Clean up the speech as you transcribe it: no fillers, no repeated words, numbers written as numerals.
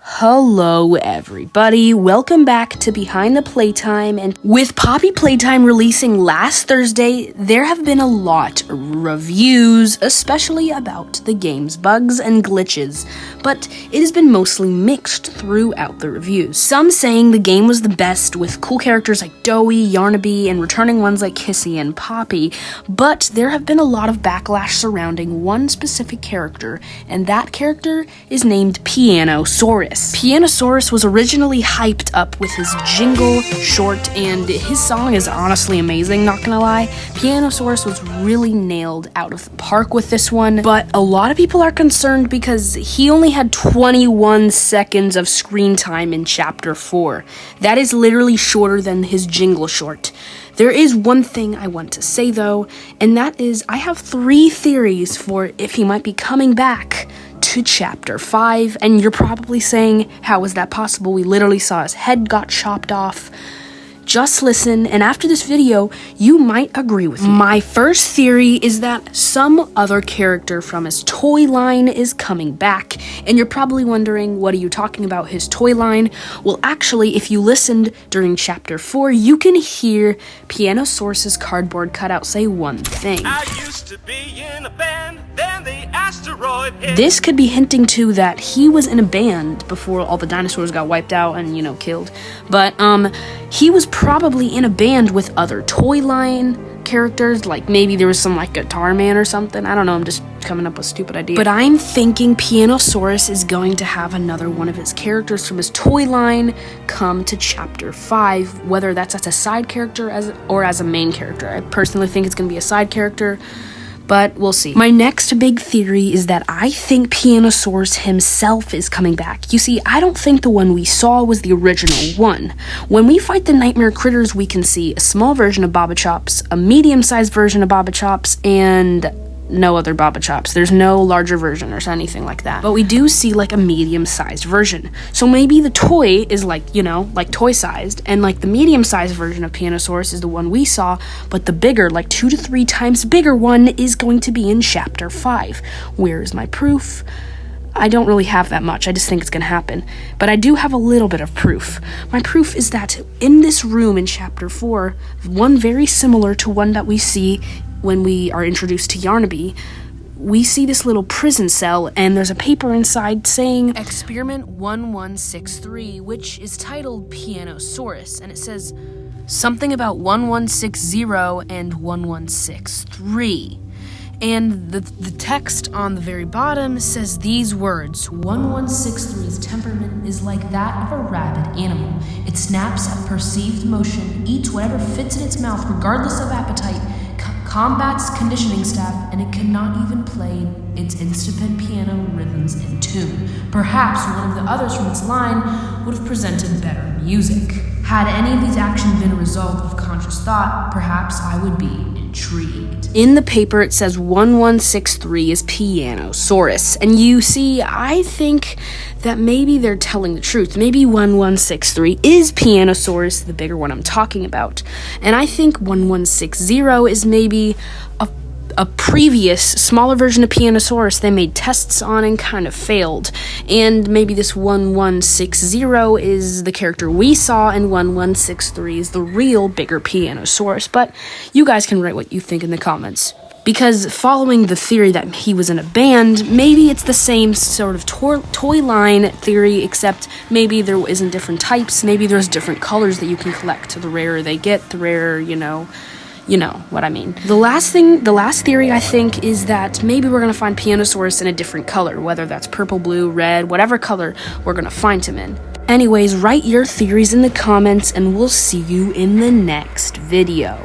Hello everybody, welcome back to Behind the Playtime, and with Poppy Playtime releasing last Thursday, there have been a lot of reviews, especially about the game's bugs and glitches, but it has been mostly mixed throughout the reviews. Some saying the game was the best with cool characters like Doey, Yarnaby, and returning ones like Kissy and Poppy, but there have been a lot of backlash surrounding one specific character, and that character is named Pianosaurus. Pianosaurus was originally hyped up with his jingle short, and his song is honestly amazing, not gonna lie. Pianosaurus was really nailed out of the park with this one, but a lot of people are concerned because he only had 21 seconds of screen time in Chapter 4. That is literally shorter than his jingle short. There is one thing I want to say though, and that is I have 3 theories for if he might be coming back to Chapter 5, and you're probably saying, how is that possible? We literally saw his head got chopped off. Just listen, and after this video, you might agree with me. My first theory is that some other character from his toy line is coming back, and you're probably wondering, what are you talking about, his toy line? Well, actually, if you listened during Chapter 4, you can hear Pianosaurus's cardboard cutout say one thing. I used to be in a band, then the asteroid hit. This could be hinting to that he was in a band before all the dinosaurs got wiped out and, killed. But, he was probably in a band with other toy line characters, like maybe there was some Guitar Man or something. I don't know, I'm just coming up with stupid ideas. But I'm thinking Pianosaurus is going to have another one of his characters from his toy line come to Chapter 5, whether that's as a side character or as a main character. I personally think it's going to be a side character, but we'll see. My next big theory is that I think Pianosaurus himself is coming back. You see, I don't think the one we saw was the original one. When we fight the nightmare critters, we can see a small version of Baba Chops, a medium-sized version of Baba Chops, and no other Baba Chops. There's no larger version or anything like that. But we do see a medium-sized version. So maybe the toy is toy-sized, and the medium-sized version of Pianosaurus is the one we saw, but the bigger, 2 to 3 times bigger one is going to be in Chapter 5. Where is my proof? I don't really have that much. I just think it's going to happen. But I do have a little bit of proof. My proof is that in this room in Chapter 4, one very similar to one that we see when we are introduced to Yarnaby, we see this little prison cell, and there's a paper inside saying Experiment 1163, which is titled Pianosaurus, and it says something about 1160 and 1163. And the text on the very bottom says these words: 1163's temperament is like that of a rabid animal. It snaps at perceived motion, eats whatever fits in its mouth regardless of appetite, combats conditioning staff, and it cannot even play its insipid piano rhythms in tune. Perhaps one of the others from its line would have presented better music. Had any of these actions been a result of conscious thought, perhaps I would be intrigued. In the paper, it says 1163 is Pianosaurus, and you see, I think that maybe they're telling the truth. Maybe 1163 is Pianosaurus, the bigger one I'm talking about, and I think 1160 is maybe a previous, smaller version of Pianosaurus they made tests on and kind of failed. And maybe this 1160 is the character we saw, and 1163 is the real, bigger Pianosaurus. But you guys can write what you think in the comments. Because following the theory that he was in a band, maybe it's the same sort of toy line theory, except maybe there isn't different types. Maybe there's different colors that you can collect. The rarer they get, the rarer, you know what I mean. The last theory I think is that maybe we're gonna find Pianosaurus in a different color, whether that's purple, blue, red, whatever color we're gonna find him in. Anyways, write your theories in the comments, and we'll see you in the next video.